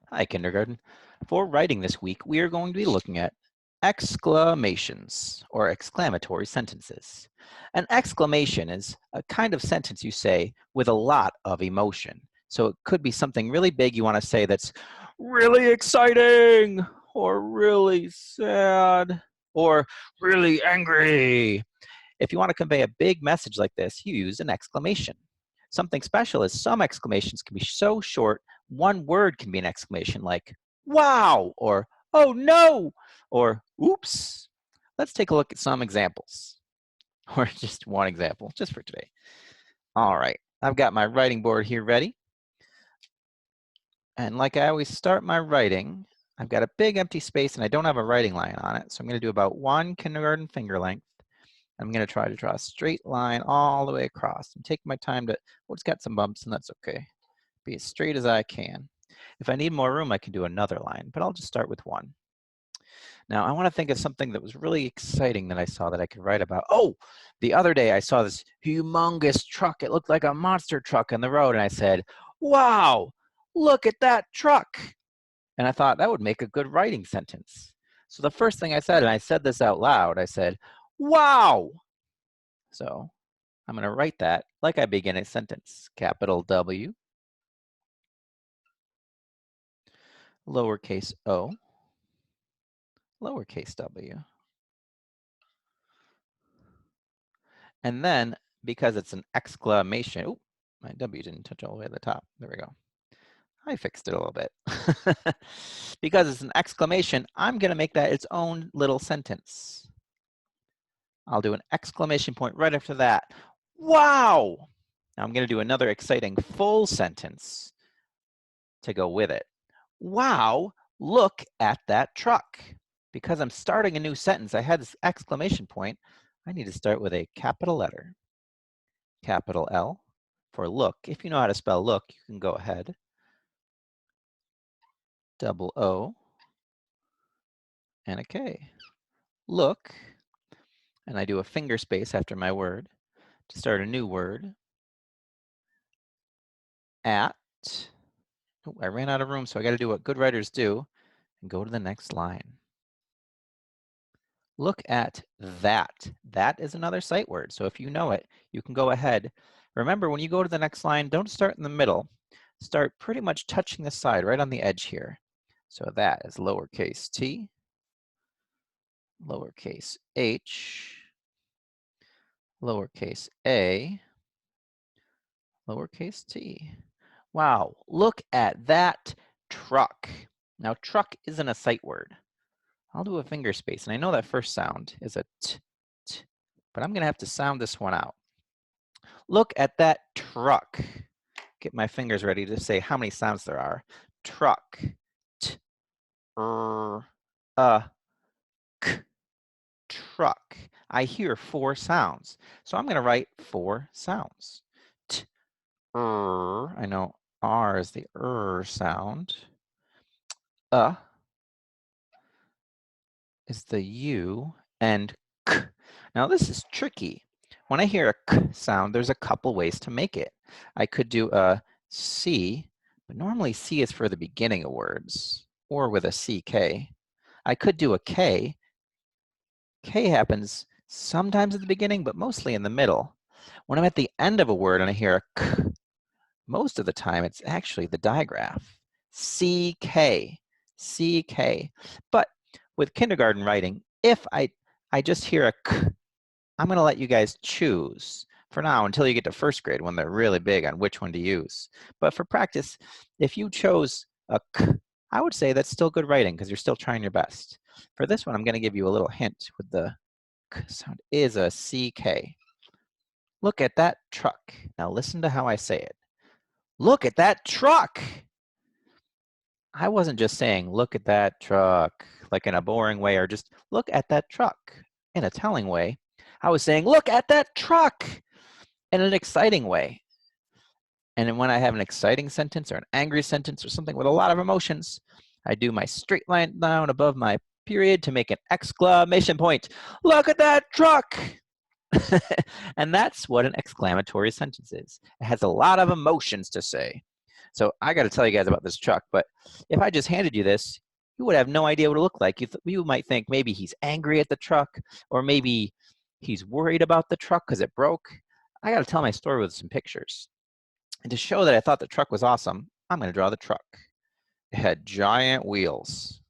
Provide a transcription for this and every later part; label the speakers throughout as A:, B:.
A: Hi, kindergarten. For writing this week, we are going to be looking at exclamations or exclamatory sentences. An exclamation is a kind of sentence you say with a lot of emotion. So it could be something really big you want to say that's really exciting or really sad or really angry. If you want to convey a big message like this, you use an exclamation. Something special is some exclamations can be so short, one word can be an exclamation like, wow, or oh no, or oops. Let's take a look at some examples, or just one example, just for today. All right, I've got my writing board here ready. And like I always start my writing, I've got a big empty space and I don't have a writing line on it. So I'm going to do about 1 kindergarten finger length. I'm going to try to draw a straight line all the way across. I'm taking my time to, well, it's got some bumps and that's okay. Be as straight as I can. If I need more room, I can do another line, but I'll just start with 1. Now, I want to think of something that was really exciting that I saw that I could write about. Oh, the other day I saw this humongous truck. It looked like a monster truck on the road, and I said, wow, look at that truck. And I thought that would make a good writing sentence. So the first thing I said, and I said this out loud, I said, wow. So I'm going to write that like I begin a sentence. Capital W, lowercase o, lowercase w. And then, because it's an exclamation, oh, my W didn't touch all the way to the top. There we go. I fixed it a little bit. Because it's an exclamation, I'm going to make that its own little sentence. I'll do an exclamation point right after that. Wow! Now I'm going to do another exciting full sentence to go with it. Wow, look at that truck. Because I'm starting a new sentence, I had this exclamation point. I need to start with a capital letter. Capital L for look. If you know how to spell look, you can go ahead. Double O and a K. Look, and I do a finger space after my word to start a new word. At, oh, I ran out of room, so I got to do what good writers do and go to the next line. Look at that. That is another sight word. So if you know it, you can go ahead. Remember, when you go to the next line, don't start in the middle. Start pretty much touching the side, right on the edge here. So that is lowercase t, lowercase h, lowercase a, lowercase t. Wow, look at that truck. Now, truck isn't a sight word. I'll do a finger space, and I know that first sound is a t, t, but I'm going to have to sound this one out. Look at that truck. Get my fingers ready to say how many sounds there are. Truck, t, k, truck. I hear 4 sounds, so I'm going to write 4 sounds. T, I know R is the sound. Is the U, and k. Now this is tricky. When I hear a k sound, there's a couple ways to make it. I could do a C, but normally C is for the beginning of words, or with a CK. I could do a K. K happens sometimes at the beginning, but mostly in the middle. When I'm at the end of a word and I hear a k, most of the time it's actually the digraph. CK, CK. But with kindergarten writing, if I just hear a k, I'm going to let you guys choose for now until you get to first grade when they're really big on which one to use. But for practice, if you chose a k, I would say that's still good writing because you're still trying your best. For this one, I'm going to give you a little hint with the k sound is a CK. Look at that truck. Now listen to how I say it. Look at that truck. I wasn't just saying, look at that truck, like in a boring way, or just look at that truck in a telling way. I was saying, look at that truck in an exciting way. And then when I have an exciting sentence or an angry sentence or something with a lot of emotions, I do my straight line down above my period to make an exclamation point. Look at that truck. And that's what an exclamatory sentence is. It has a lot of emotions to say. So I got to tell you guys about this truck, but if I just handed you this, you would have no idea what it looked like. You might think maybe he's angry at the truck, or maybe he's worried about the truck because it broke. I got to tell my story with some pictures. And to show that I thought the truck was awesome, I'm going to draw the truck. It had giant wheels.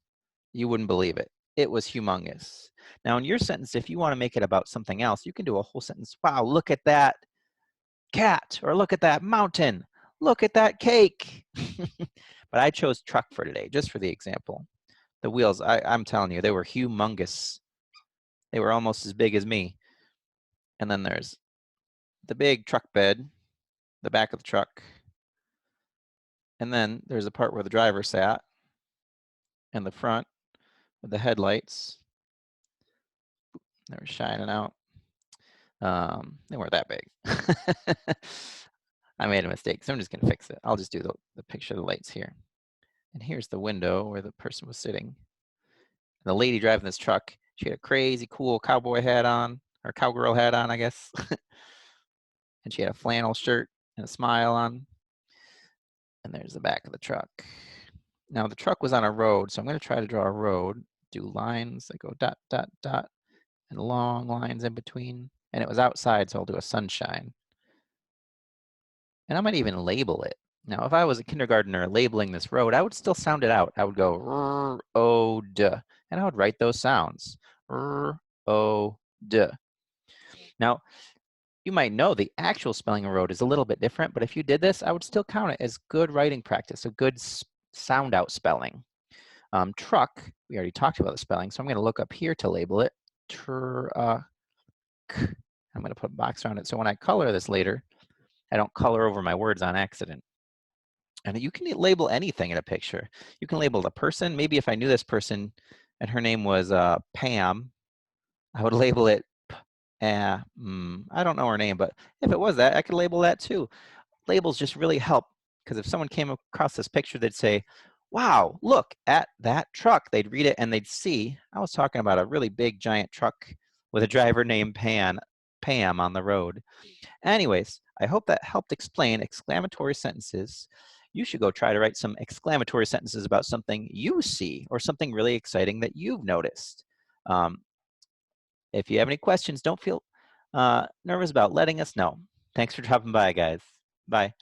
A: You wouldn't believe it. It was humongous. Now in your sentence, if you want to make it about something else, you can do a whole sentence. Wow, look at that cat, or look at that mountain. Look at that cake. But I chose truck for today, just for the example. The wheels, I'm telling you, they were humongous. They were almost as big as me. And then there's the big truck bed, the back of the truck. And then there's a part where the driver sat, and the front with the headlights. They were shining out. They weren't that big. I made a mistake, so I'm just gonna fix it. I'll just do the picture of the lights here. And here's the window where the person was sitting. And the lady driving this truck, she had a crazy cool cowboy hat on, or cowgirl hat on, I guess. And she had a flannel shirt and a smile on. And there's the back of the truck. Now the truck was on a road, so I'm gonna try to draw a road, do lines that go dot, dot, dot, and long lines in between. And it was outside, so I'll do a sunshine. And I might even label it. Now, if I was a kindergartner labeling this road, I would still sound it out. I would go road, and I would write those sounds. Road. Now, you might know the actual spelling of road is a little bit different, but if you did this, I would still count it as good writing practice, a good sound out spelling. Truck, we already talked about the spelling, so I'm going to look up here to label it. Truck. I'm going to put a box around it, so when I color this later, I don't color over my words on accident. And you can label anything in a picture. You can label the person. Maybe if I knew this person and her name was Pam, I would label it I don't know her name, but if it was that, I could label that too. Labels just really help, because if someone came across this picture, they'd say, wow, look at that truck. They'd read it and they'd see, I was talking about a really big giant truck with a driver named Pam on the road. Anyways, I hope that helped explain exclamatory sentences. You should go try to write some exclamatory sentences about something you see or something really exciting that you've noticed. If you have any questions, don't feel nervous about letting us know. Thanks for dropping by, guys. Bye.